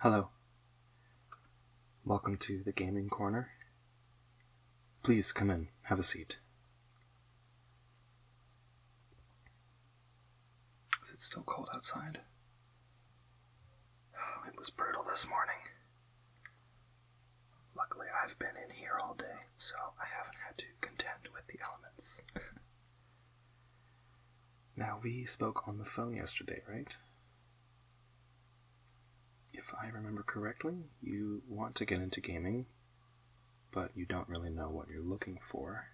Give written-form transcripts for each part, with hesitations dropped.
Hello. Welcome to the gaming corner. Please come in, have a seat. Is it still cold outside? Oh, it was brutal this morning. Luckily, I've been in here all day, so I haven't had to contend with the elements. Now, we spoke on the phone yesterday, right? If I remember correctly, you want to get into gaming, but you don't really know what you're looking for.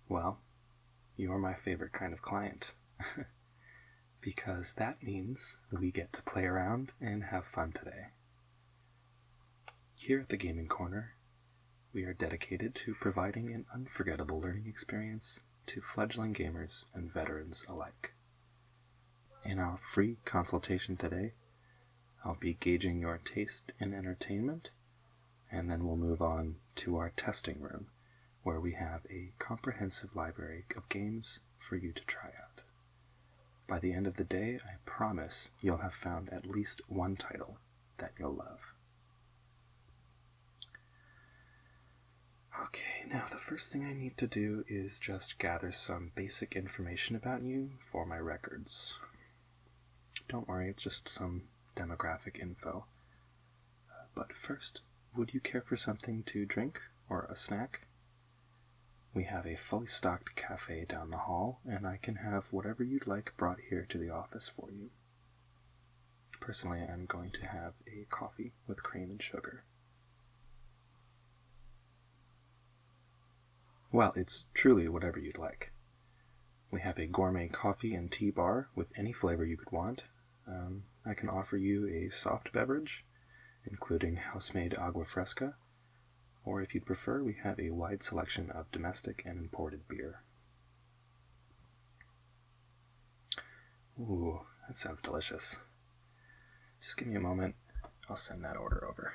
Well, you're my favorite kind of client. Because that means we get to play around and have fun today. Here at the Gaming Corner, we are dedicated to providing an unforgettable learning experience to fledgling gamers and veterans alike. In our free consultation today, I'll be gauging your taste in entertainment, and then we'll move on to our testing room, where we have a comprehensive library of games for you to try out. By the end of the day, I promise you'll have found at least one title that you'll love. Okay, now the first thing I need to do is just gather some basic information about you for my records. Don't worry, it's just some demographic info. But first, would you care for something to drink or a snack? We have a fully stocked cafe down the hall, and I can have whatever you'd like brought here to the office for you. Personally, I'm going to have a coffee with cream and sugar. Well, it's truly whatever you'd like. We have a gourmet coffee and tea bar with any flavor you could want. I can offer you a soft beverage, including house-made agua fresca, or if you'd prefer, we have a wide selection of domestic and imported beer. Ooh, that sounds delicious. Just give me a moment, I'll send that order over.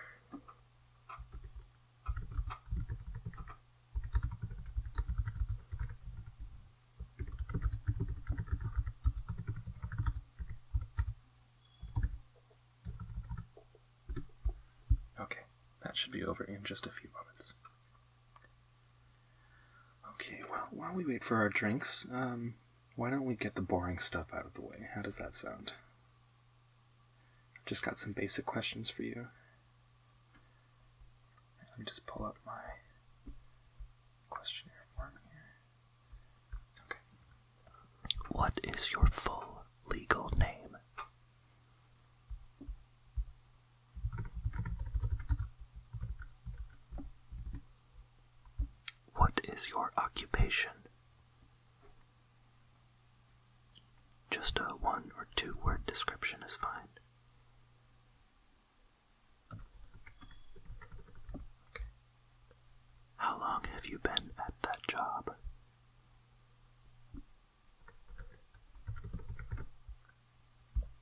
Okay, that should be over in just a few moments. Okay, well, while we wait for our drinks, why don't we get the boring stuff out of the way? How does that sound? I've just got some basic questions for you. Let me just pull up my questionnaire form here. Okay. What is your full legal name? What is your occupation? Just a 1 or 2 word description is fine. Okay. How long have you been at that job?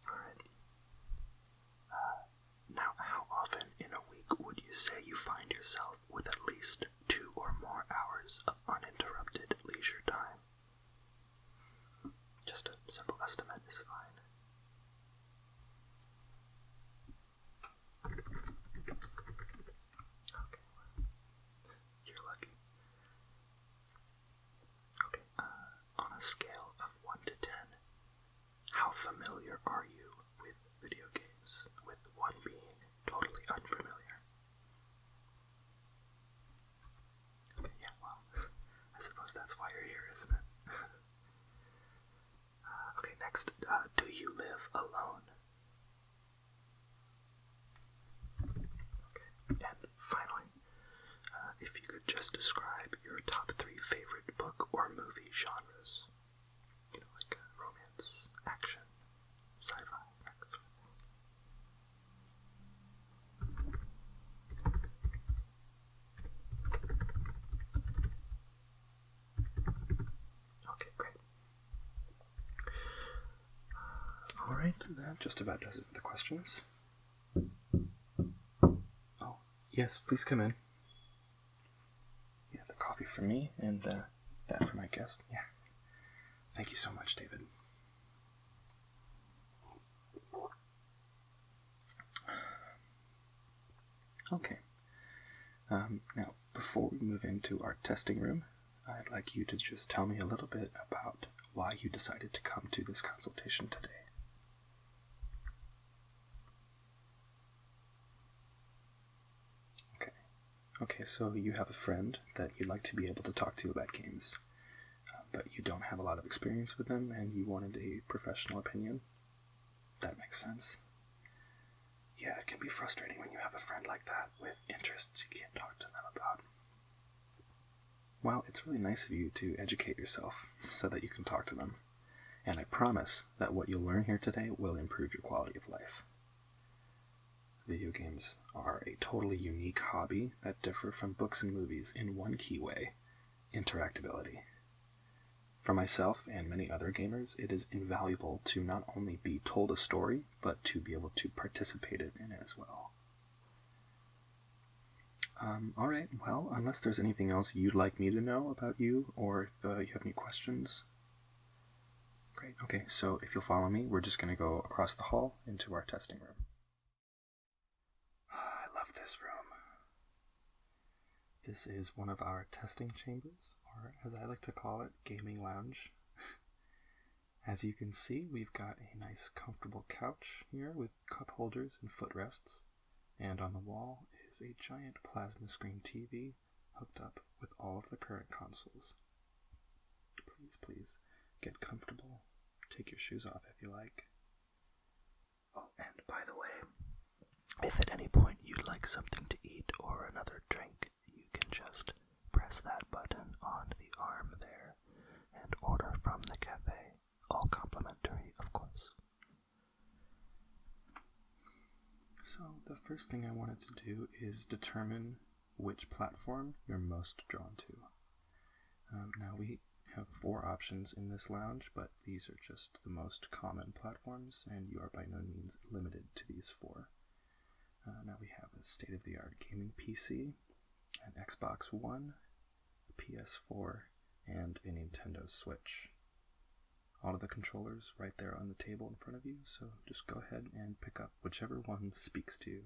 Alright. Now, how often in a week would you say you find yourself with at least 2 or more hours of uninterrupted leisure time? Just a simple estimate is fine. Okay, well, you're lucky. Okay, on a scale of 1 to 10, how familiar are you with video games, with 1 being totally unfamiliar? Yeah, well, I suppose that's why you're here, isn't it? Okay, next, do you live alone? Okay, and finally, if you could just describe your top 3 favorite book or movie genres. You know, like romance, action, sci-fi, that sort of thing. Okay, great. Alright, that just about does it for the questions. Oh, yes, please come in. Yeah, the coffee for me, and that for my guest. Yeah. Thank you so much, David. Okay. Now, before we move into our testing room, I'd like you to just tell me a little bit about why you decided to come to this consultation today. Okay, so you have a friend that you'd like to be able to talk to about games, but you don't have a lot of experience with them, and you wanted a professional opinion. That makes sense. Yeah, it can be frustrating when you have a friend like that with interests you can't talk to them about. Well, it's really nice of you to educate yourself so that you can talk to them, and I promise that what you'll learn here today will improve your quality of life. Video games are a totally unique hobby that differ from books and movies in one key way: interactability. For myself and many other gamers, it is invaluable to not only be told a story, but to be able to participate in it as well. Alright, well, unless there's anything else you'd like me to know about you, or if you have any questions. Great, okay, so if you'll follow me, we're just going to go across the hall into our testing room. I love this room. This is one of our testing chambers, or as I like to call it, gaming lounge. As you can see, we've got a nice comfortable couch here with cup holders and footrests, and on the wall is a giant plasma screen TV hooked up with all of the current consoles. Please, get comfortable. Take your shoes off if you like. Oh, and by the way, if at any point you'd like something to eat or another drink, you can just press that button on the arm there and order from the cafe. All complimentary, of course. So the first thing I wanted to do is determine which platform you're most drawn to. Now we have 4 options in this lounge, but these are just the most common platforms, and you are by no means limited to these 4. Now we have a state-of-the-art gaming PC, an Xbox One, a PS4, and a Nintendo Switch. All of the controllers right there on the table in front of you, so just go ahead and pick up whichever one speaks to you.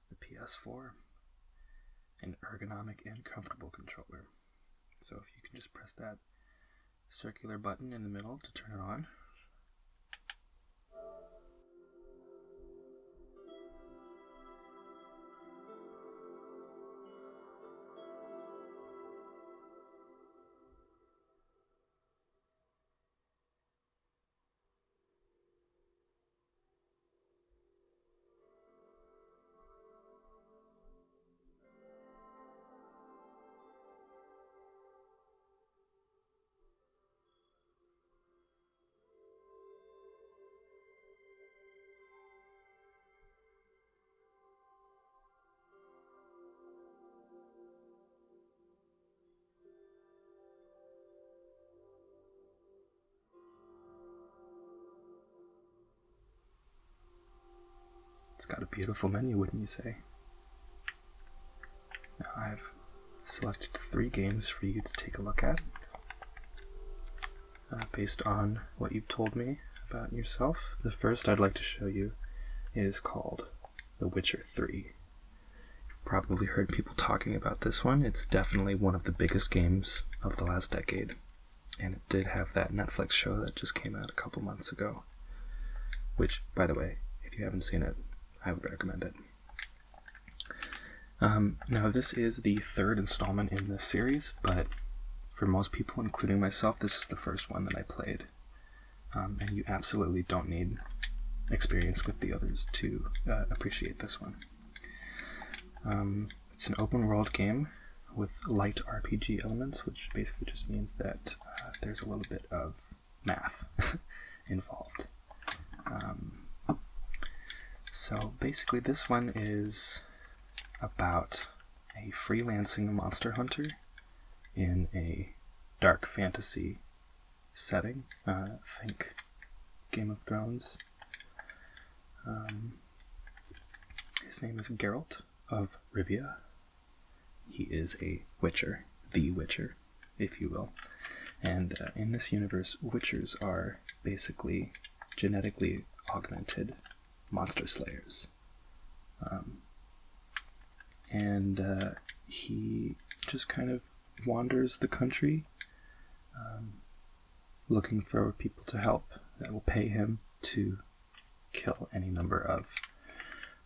The PS4, an ergonomic and comfortable controller. So if you can just press that circular button in the middle to turn it on. It's got a beautiful menu, wouldn't you say? Now I've selected 3 games for you to take a look at, based on what you've told me about yourself. The first I'd like to show you is called The Witcher 3. You've probably heard people talking about this one. It's definitely one of the biggest games of the last decade, and it did have that Netflix show that just came out a couple months ago, which, by the way, if you haven't seen it, I would recommend it. Now this is the 3rd installment in this series, but for most people, including myself, this is the first one that I played. And you absolutely don't need experience with the others to appreciate this one. It's an open world game with light RPG elements, which basically just means that there's a little bit of math involved. So basically this one is about a freelancing monster hunter in a dark fantasy setting. Think Game of Thrones. His name is Geralt of Rivia. He is a witcher, the witcher, if you will. And in this universe, witchers are basically genetically augmented monster slayers. And he just kind of wanders the country looking for people to help that will pay him to kill any number of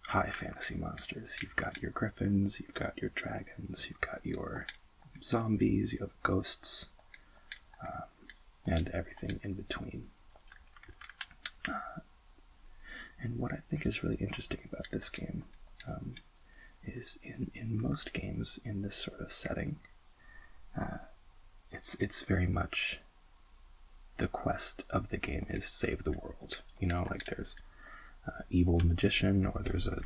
high fantasy monsters. You've got your griffins, you've got your dragons, you've got your zombies, you have ghosts, and everything in between. And what I think is really interesting about this game is in most games in this sort of setting, it's very much the quest of the game is save the world. You know, like there's evil magician, or there's a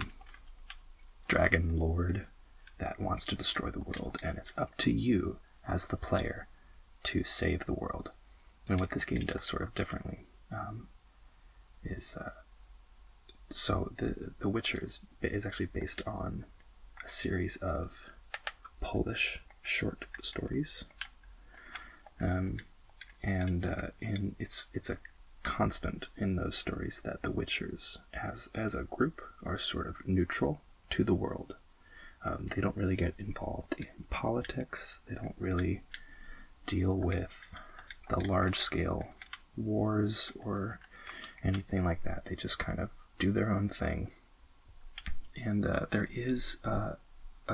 dragon lord that wants to destroy the world, and it's up to you as the player to save the world. And what this game does sort of differently is so the Witcher is actually based on a series of Polish short stories, and it's a constant in those stories that the Witchers, as a group, are sort of neutral to the world. They don't really get involved in politics. They don't really deal with the large-scale wars or anything like that. They just kind of do their own thing. And there is a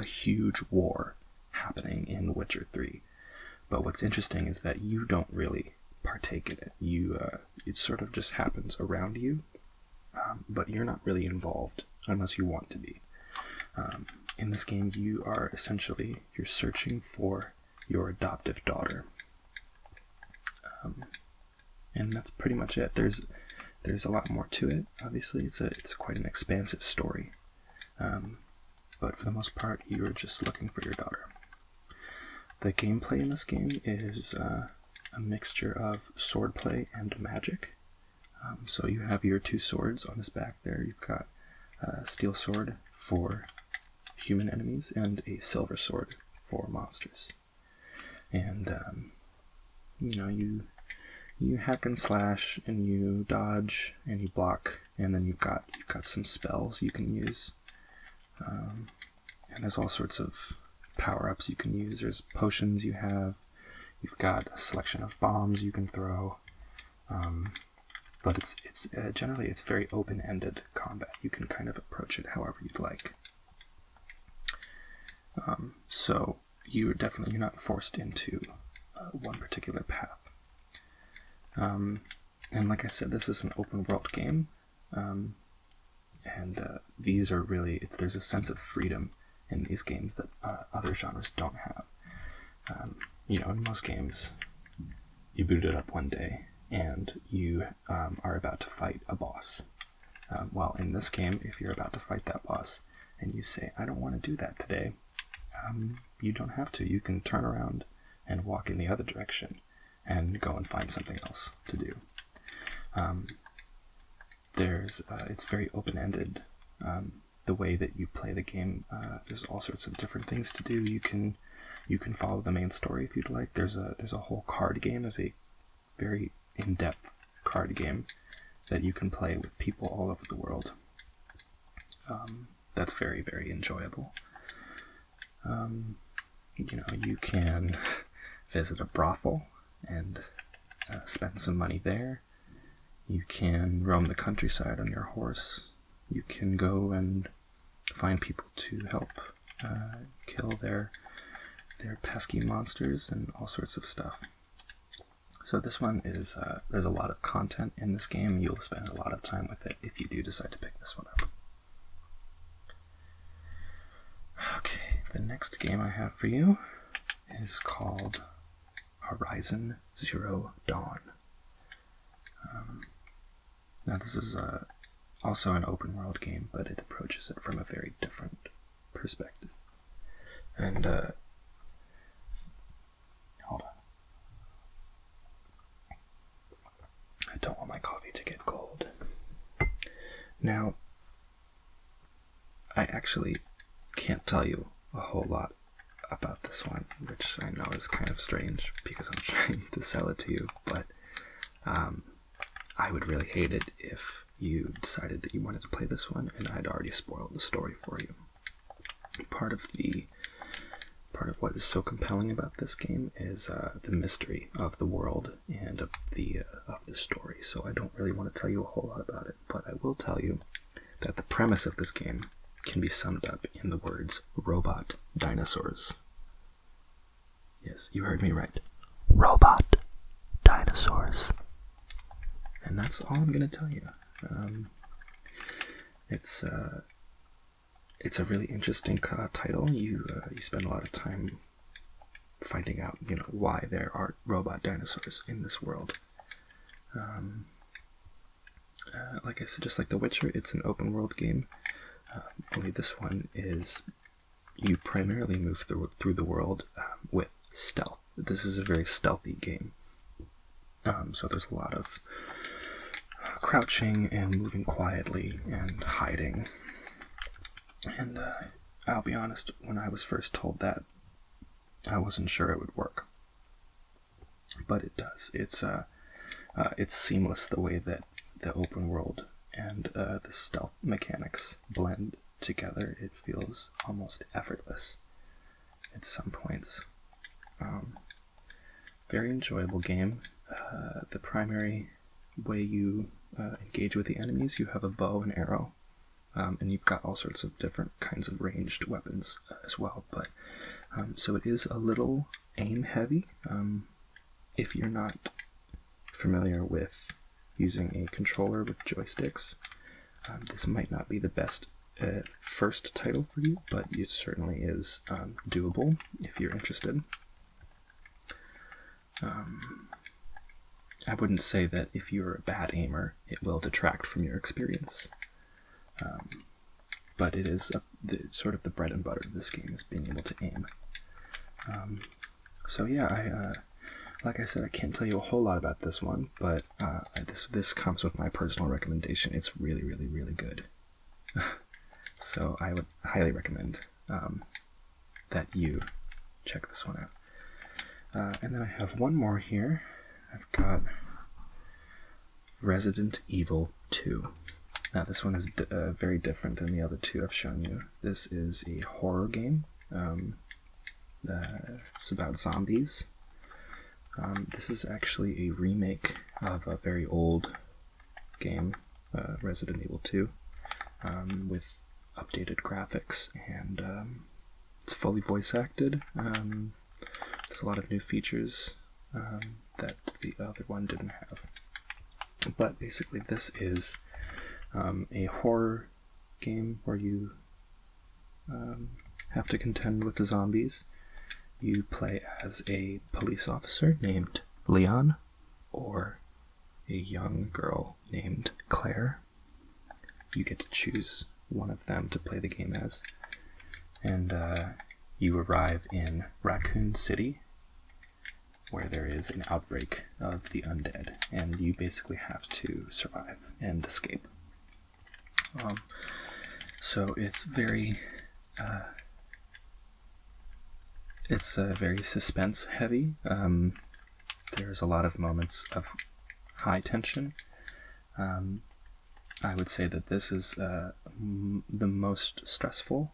huge war happening in Witcher 3. But what's interesting is that you don't really partake in it. It sort of just happens around you, but you're not really involved unless you want to be. In this game, you're searching for your adoptive daughter, and that's pretty much it. There's a lot more to it. Obviously, it's quite an expansive story, but for the most part, you're just looking for your daughter. The gameplay in this game is a mixture of swordplay and magic. So you have your two swords on his back there. You've got a steel sword for human enemies and a silver sword for monsters. And you hack and slash, and you dodge, and you block, and then you've got some spells you can use. And there's all sorts of power-ups you can use. There's potions you have. You've got a selection of bombs you can throw. But it's generally very open-ended combat. You can kind of approach it however you'd like. So you're not forced into one particular path. And like I said, this is an open-world game, and these are really there's a sense of freedom in these games that other genres don't have. In most games, you boot it up one day and you are about to fight a boss. Well, in this game, if you're about to fight that boss and you say, I don't want to do that today, you don't have to. You can turn around and walk in the other direction and go and find something else to do. It's very open-ended. The way that you play the game, there's all sorts of different things to do. You can follow the main story if you'd like. There's a whole card game. There's a very in-depth card game that you can play with people all over the world. That's very, very enjoyable. You can visit a brothel and spend some money there. You can roam the countryside on your horse. You can go and find people to help kill their pesky monsters and all sorts of stuff. So this one is, there's a lot of content in this game. You'll spend a lot of time with it if you do decide to pick this one up. Okay, the next game I have for you is called Horizon Zero Dawn. Now this is also an open world game, but it approaches it from a very different perspective. And hold on. I don't want my coffee to get cold. Now, I actually can't tell you a whole lot about this one, which I know is kind of strange because I'm trying to sell it to you, but I would really hate it if you decided that you wanted to play this one, and I'd already spoiled the story for you. Part of what is so compelling about this game is the mystery of the world and of the story. So I don't really want to tell you a whole lot about it, but I will tell you that the premise of this game can be summed up in the words robot dinosaurs. Yes, you heard me right. Robot dinosaurs. And that's all I'm going to tell you. It's a really interesting title. You spend a lot of time finding out, why there are robot dinosaurs in this world. Like I said, just like The Witcher, it's an open world game. Only this one is you primarily move through the world with stealth. This is a very stealthy game. So there's a lot of crouching and moving quietly and hiding. And I'll be honest, when I was first told that, I wasn't sure it would work. But it does. It's seamless the way that the open world and the stealth mechanics blend together. It feels almost effortless at some points. Very enjoyable game. The primary way you engage with the enemies, you have a bow and arrow. And you've got all sorts of different kinds of ranged weapons as well. But so it is a little aim heavy. If you're not familiar with using a controller with joysticks, this might not be the best first title for you, but it certainly is doable if you're interested. I wouldn't say that if you're a bad aimer, it will detract from your experience. But it is sort of the bread and butter of this game is being able to aim. So yeah, like I said, I can't tell you a whole lot about this one, but this comes with my personal recommendation. It's really, really, really good. So I would highly recommend that you check this one out. And then I have one more here. I've got Resident Evil 2. Now this one is very different than the other two I've shown you. This is a horror game. It's about zombies. This is actually a remake of a very old game, Resident Evil 2, with updated graphics, and it's fully voice acted. There's a lot of new features that the other one didn't have. But basically this is a horror game where you have to contend with the zombies. You play as a police officer named Leon, or a young girl named Claire. You get to choose one of them to play the game as. And you arrive in Raccoon City, where there is an outbreak of the undead, and you basically have to survive and escape. So it's very suspense heavy. There's a lot of moments of high tension. I would say that this is the most stressful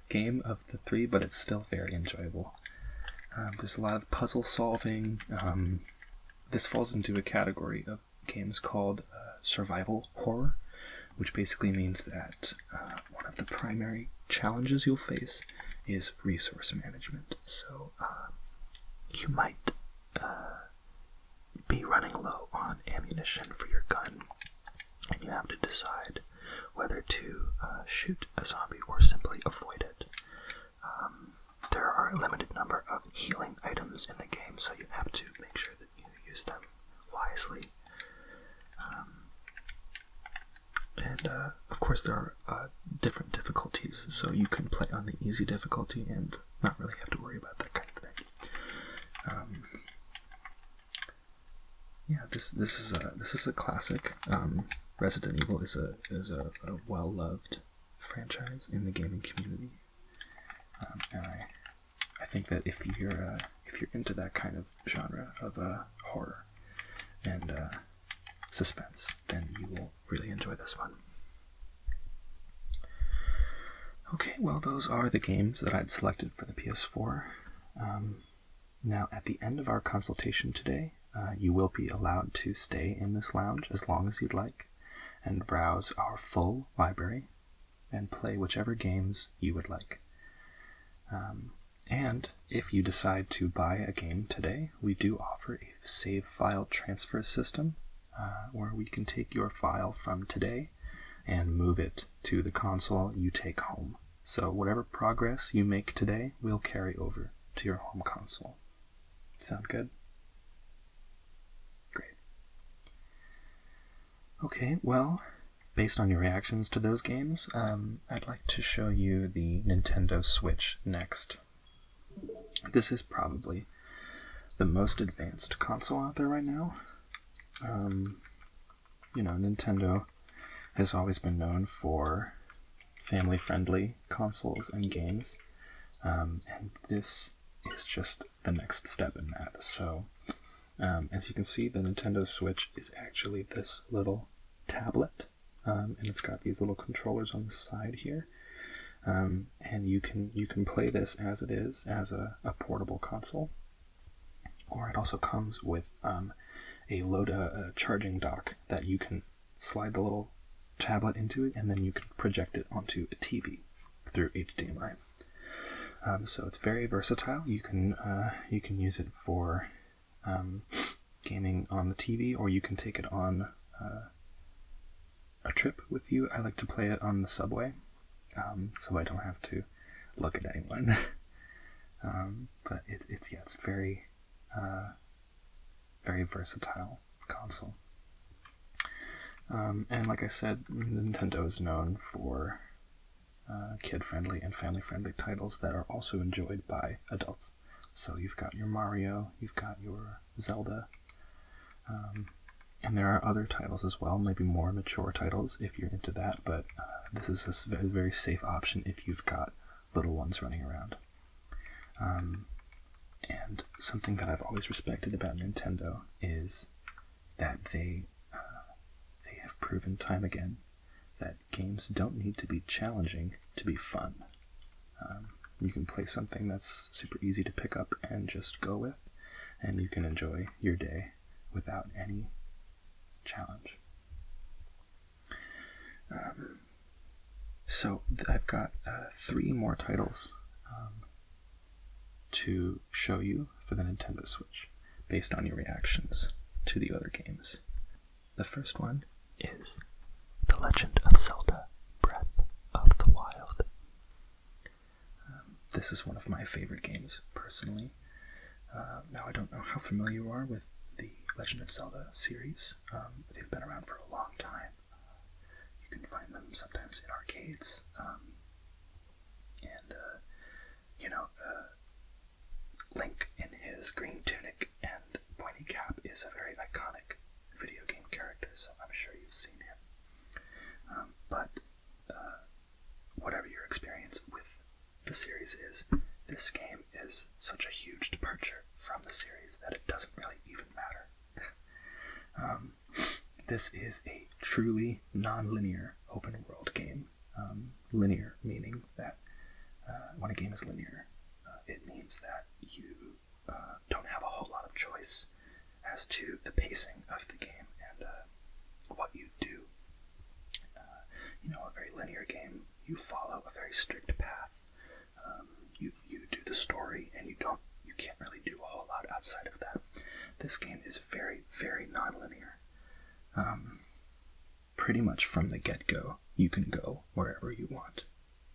game of the three, but it's still very enjoyable. There's a lot of puzzle solving. This falls into a category of games called survival horror, which basically means that one of the primary challenges you'll face is resource management. So you might be running low on ammunition for your gun, and you have to decide whether to shoot a zombie or simply avoid it. There are a limited number of healing items in the game, so you have to make sure that you use them wisely. And of course there are different difficulties, so you can play on the easy difficulty and not really have to worry about that kind of thing. Yeah, this is a classic. Resident Evil is a well-loved franchise in the gaming community, and I think that if you're into that kind of genre of horror and suspense, then you will really enjoy this one. Okay, well, those are the games that I'd selected for the PS4. Now, at the end of our consultation today, you will be allowed to stay in this lounge as long as you'd like and browse our full library and play whichever games you would like. And if you decide to buy a game today, we do offer a save file transfer system where we can take your file from today and move it to the console you take home. So whatever progress you make today will carry over to your home console. Sound good? Great. Okay, well, based on your reactions to those games, I'd like to show you the Nintendo Switch next. This is probably the most advanced console out there right now. Nintendo has always been known for family-friendly consoles and games, and this is just the next step in that. So, as you can see, the Nintendo Switch is actually this little tablet, and it's got these little controllers on the side here, and you can play this as it is, as a portable console, or it also comes with a Loda charging dock that you can slide the little tablet into it, and then you can project it onto a TV through HDMI. So it's very versatile. You can use it for gaming on the TV, or you can take it on a trip with you. I like to play it on the subway, so I don't have to look at anyone. But it's very very versatile console. And like I said, Nintendo is known for kid-friendly and family-friendly titles that are also enjoyed by adults. So you've got your Mario, you've got your Zelda, and there are other titles as well, maybe more mature titles if you're into that, but this is a very, very safe option if you've got little ones running around. And something that I've always respected about Nintendo is that they have proven time again that games don't need to be challenging to be fun. You can play something that's super easy to pick up and just go with, and you can enjoy your day without any challenge. So I've got 3 more titles to show you for the Nintendo Switch based on your reactions to the other games. The first one is The Legend of Zelda: Breath of the Wild. This is one of my favorite games, personally. Now, I don't know how familiar you are with the Legend of Zelda series. They've been around for a long time. You can find them sometimes in arcades. Link in his green tunic and pointy cap is a very iconic video game character, so I'm sure you've seen him. But whatever your experience with the series is, this game is such a huge departure from the series that it doesn't really even matter. This is a truly non-linear open world game. Linear meaning that when a game is linear, it means that you don't have a whole lot of choice as to the pacing of the game and what you do. A very linear game, you follow a very strict path. You do the story, and you can't really do a whole lot outside of that. This game is very, very non-linear. Pretty much from the get-go, you can go wherever you want.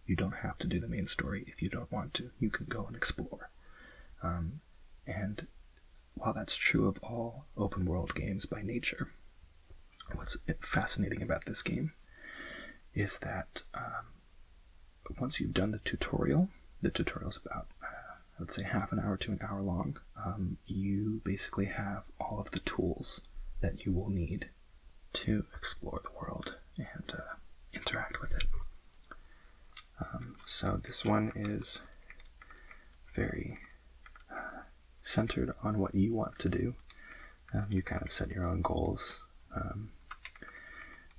You don't have to do the main story if you don't want to. You can go and explore. And while that's true of all open world games by nature, what's fascinating about this game is that once you've done the tutorial's about, I would say, half an hour to an hour long, you basically have all of the tools that you will need to explore the world and interact with it. So this one is very centered on what you want to do. You kind of set your own goals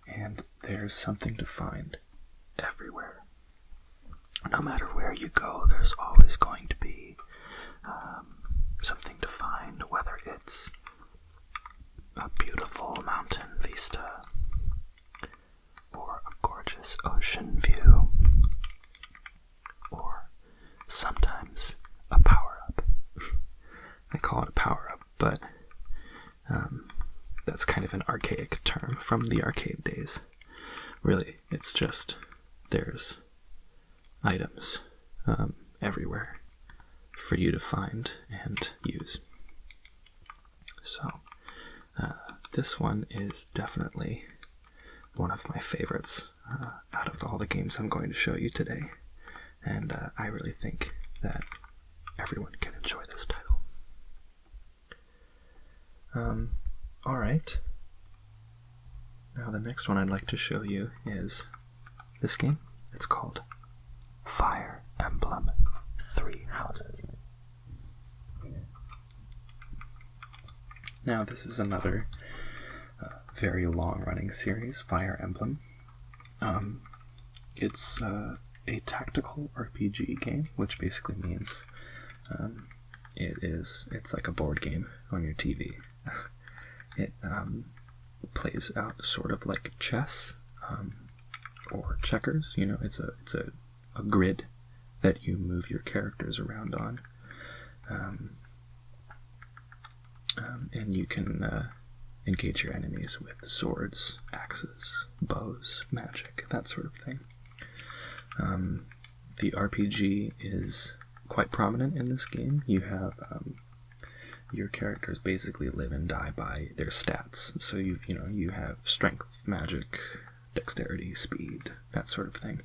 And there's something to find everywhere. No matter where you go, there's always going to be something to find, whether it's a beautiful mountain vista or a gorgeous ocean view, or sometimes a power-up. I call it a power-up, but that's kind of an archaic term from the arcade days. Really, it's just there's items everywhere for you to find and use. So this one is definitely one of my favorites out of all the games I'm going to show you today, and I really think that everyone can enjoy this title. Alright, now the next one I'd like to show you is this game. It's called Fire Emblem Three Houses. Now this is another very long-running series, Fire Emblem. It's a tactical RPG game, which basically means it's like a board game on your TV. It plays out sort of like chess or checkers. You know, it's a grid that you move your characters around on, and you can engage your enemies with swords, axes, bows, magic, that sort of thing. The RPG is quite prominent in this game. You have your characters basically live and die by their stats. So you have strength, magic, dexterity, speed, that sort of thing.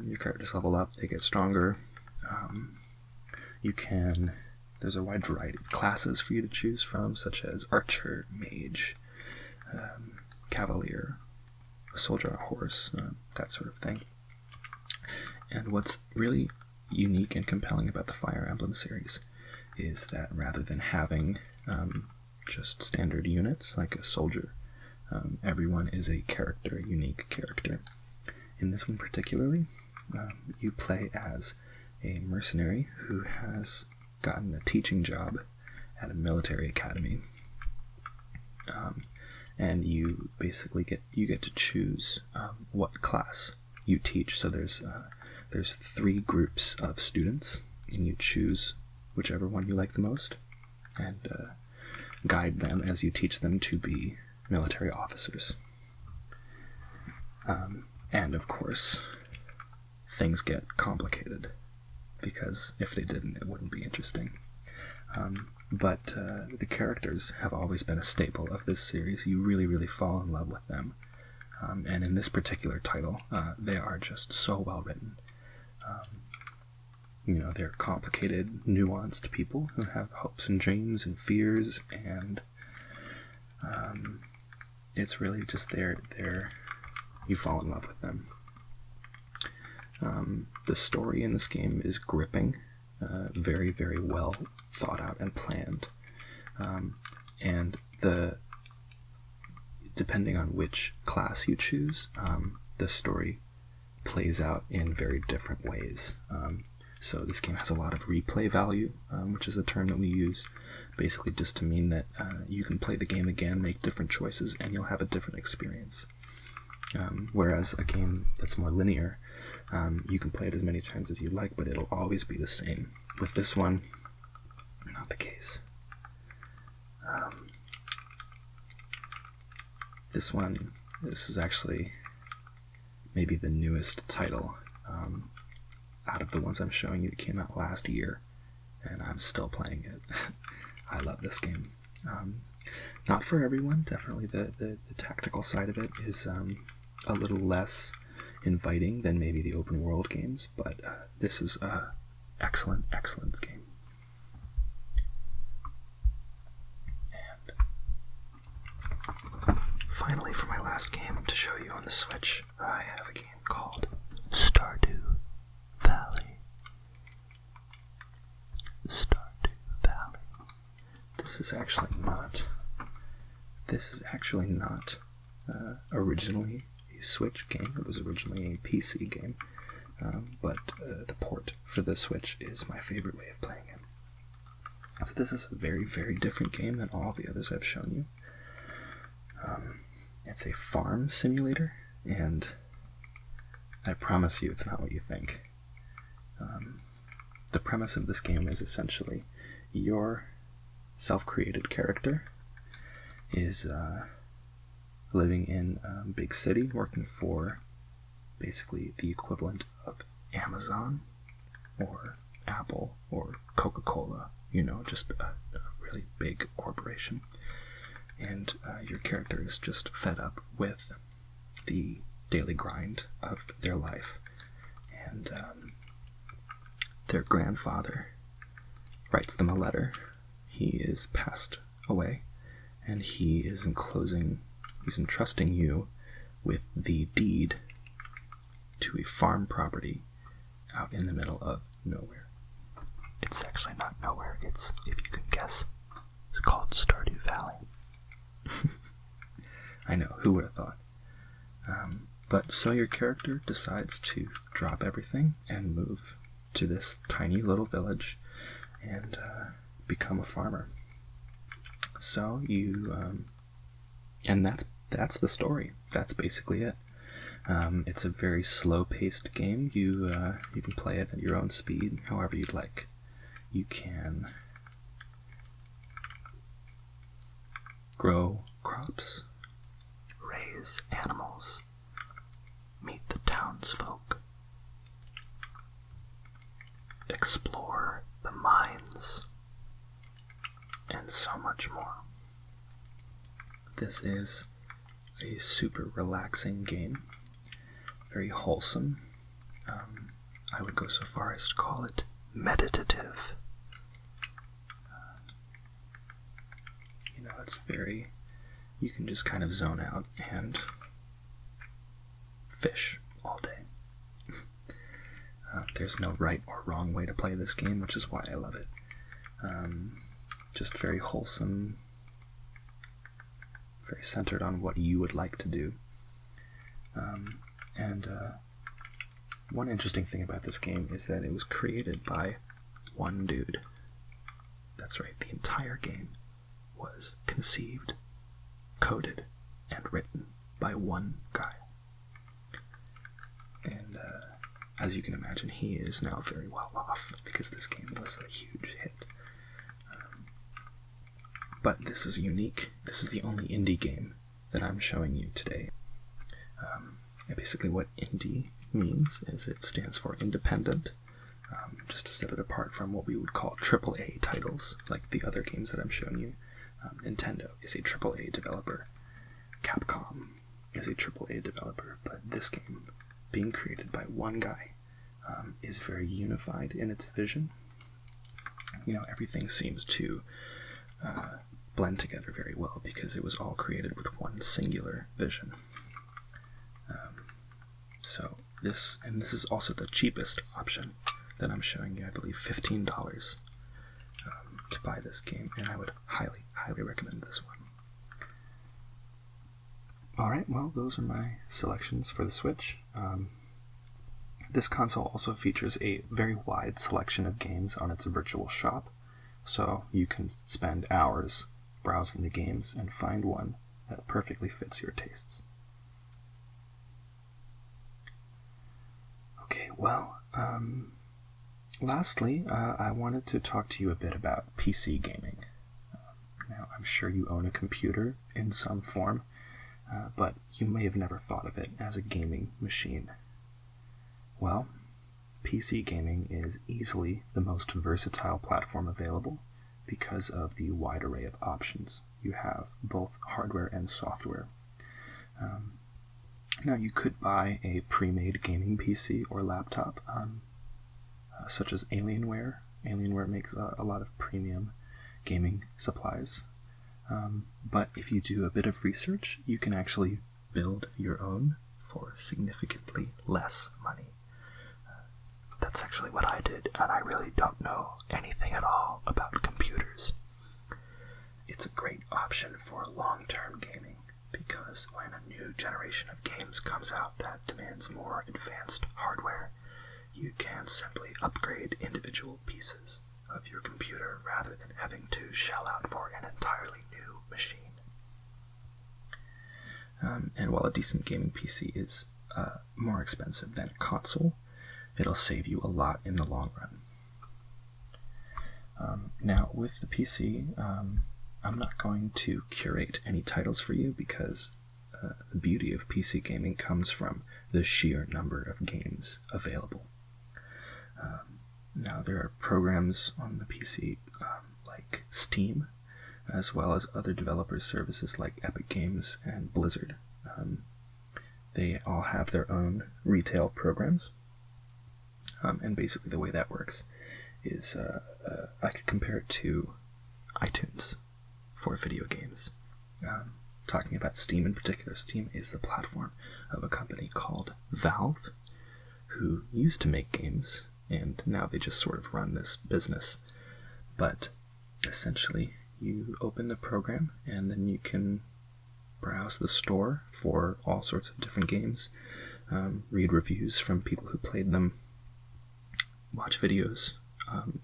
Your characters level up, they get stronger. There's a wide variety of classes for you to choose from, such as archer, mage, cavalier, a soldier on a horse, that sort of thing. And what's really unique and compelling about the Fire Emblem series is that rather than having just standard units like a soldier, everyone is a character, a unique character. In this one particularly, you play as a mercenary who has gotten a teaching job at a military academy, and you basically get to choose what class you teach. So there's 3 groups of students, and you choose whichever one you like the most, and guide them as you teach them to be military officers. And of course, things get complicated, because if they didn't, it wouldn't be interesting. But the characters have always been a staple of this series. You really, really fall in love with them. And in this particular title, they are just so well written. They're complicated, nuanced people who have hopes and dreams and fears, and it's really just you fall in love with them. The story in this game is gripping, very, very well thought out and planned, and depending on which class you choose, the story plays out in very different ways. So this game has a lot of replay value, which is a term that we use basically just to mean that you can play the game again, make different choices, and you'll have a different experience. Whereas a game that's more linear, you can play it as many times as you like, but it'll always be the same. With this one, not the case. This is actually maybe the newest title out of the ones I'm showing you that came out last year, and I'm still playing it. I love this game. Not for everyone, definitely the tactical side of it is a little less inviting than maybe the open world games, but this is a excellent game. And finally, for my last game to show you on the Switch, I have a game called Stardew Valley. Stardew Valley. This is actually not this is actually not originally a Switch game. It was originally a PC game, but the port for the Switch is my favorite way of playing it. So this is a very, very different game than all the others I've shown you. It's a farm simulator, and I promise you it's not what you think. The premise of this game is essentially your self-created character is living in a big city, working for basically the equivalent of Amazon or Apple or Coca-Cola, just a really big corporation. And your character is just fed up with the daily grind of their life. And their grandfather writes them a letter. He is passed away, and he is he's entrusting you with the deed to a farm property out in the middle of nowhere. It's actually not nowhere, it's, if you can guess, it's called Stardew Valley. I know, who would have thought? But so your character decides to drop everything and move to this tiny little village and become a farmer. So you, and that's the story. That's basically it. It's a very slow-paced game. You can play it at your own speed, however you'd like. You can grow crops, raise animals, meet the townsfolk, explore the mines, and so much more. This is a super relaxing game, very wholesome. I would go so far as to call it meditative. It's very, you can just kind of zone out and fish all day. There's no right or wrong way to play this game, which is why I love it. Just very wholesome, very centered on what you would like to do. One interesting thing about this game is that it was created by one dude. That's right, the entire game was conceived, coded, and written by one guy. And as you can imagine, he is now very well off because this game was a huge hit. But this is unique. This is the only indie game that I'm showing you today. And basically what indie means is it stands for independent, just to set it apart from what we would call AAA titles, like the other games that I'm showing you. Nintendo is a AAA developer. Capcom is a AAA developer, but this game, being created by one guy, is very unified in its vision. Everything seems to blend together very well because it was all created with one singular vision. So this is also the cheapest option that I'm showing you. I believe $15 to buy this game, and I would highly, highly recommend this one. Alright, well, those are my selections for the Switch. This console also features a very wide selection of games on its virtual shop, so you can spend hours browsing the games and find one that perfectly fits your tastes. Okay, well, lastly, I wanted to talk to you a bit about PC gaming. Now, I'm sure you own a computer in some form, but you may have never thought of it as a gaming machine. Well, PC gaming is easily the most versatile platform available because of the wide array of options. You have both hardware and software. Now, you could buy a pre-made gaming PC or laptop, such as Alienware. Alienware makes a lot of premium gaming supplies. But if you do a bit of research, you can actually build your own for significantly less money. That's actually what I did, and I really don't know anything at all about computers. It's a great option for long-term gaming, because when a new generation of games comes out that demands more advanced hardware, you can simply upgrade individual pieces of your computer rather than having to shell out for an entirely new machine. And while a decent gaming PC is more expensive than a console, it'll save you a lot in the long run. Now, with the PC, I'm not going to curate any titles for you because the beauty of PC gaming comes from the sheer number of games available. Now, there are programs on the PC like Steam, as well as other developer services like Epic Games and Blizzard. They all have their own retail programs, and basically the way that works is I could compare it to iTunes for video games. Talking about Steam in particular, Steam is the platform of a company called Valve, who used to make games, and now they just sort of run this business. But essentially, you open the program, and then you can browse the store for all sorts of different games, read reviews from people who played them, watch videos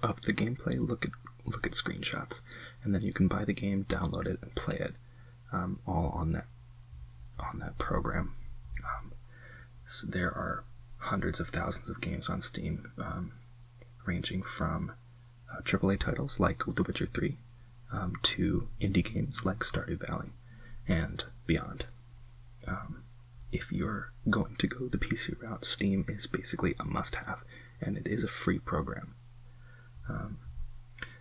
of the gameplay, look at screenshots, and then you can buy the game, download it, and play it, all on that program. So there are hundreds of thousands of games on Steam, ranging from AAA titles like The Witcher 3 to indie games like Stardew Valley and beyond. If you're going to go the PC route, Steam is basically a must-have, and it is a free program.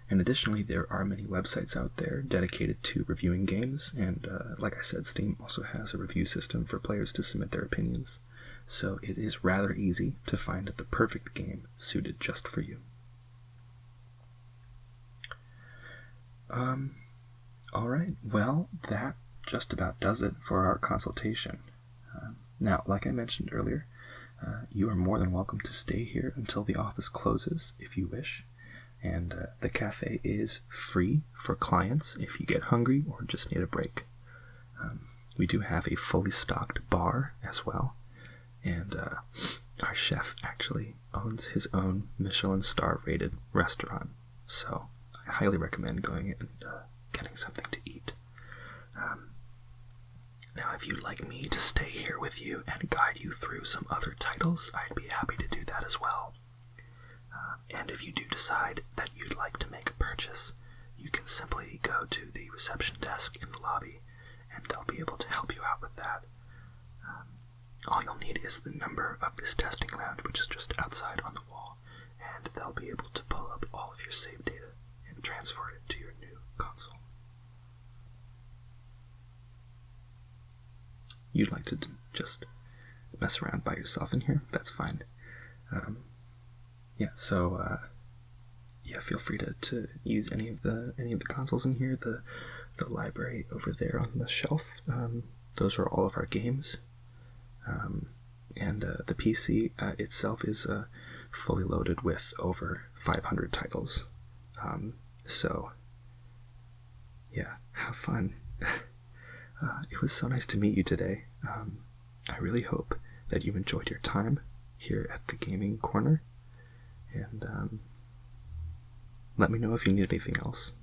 And additionally, there are many websites out there dedicated to reviewing games, and like I said, Steam also has a review system for players to submit their opinions, so it is rather easy to find the perfect game suited just for you. Alright, well, that just about does it for our consultation. Now, like I mentioned earlier, you are more than welcome to stay here until the office closes if you wish. And the cafe is free for clients if you get hungry or just need a break. We do have a fully stocked bar as well. And our chef actually owns his own Michelin star rated restaurant. So I highly recommend going in and getting something to eat. Now, if you'd like me to stay here with you and guide you through some other titles, I'd be happy to do that as well. And if you do decide that you'd like to make a purchase, you can simply go to the reception desk in the lobby, and they'll be able to help you out with that. All you'll need is the number of this testing lounge, which is just outside on the wall, and they'll be able to pull up all of your save data and transfer it to your new console. You'd like to just mess around by yourself in here? That's fine. Feel free to use any of the consoles in here. The library over there on the shelf. Those are all of our games. And the PC itself is fully loaded with over 500 titles. Have fun. It was so nice to meet you today. I really hope that you enjoyed your time here at the Gaming Corner. And let me know if you need anything else.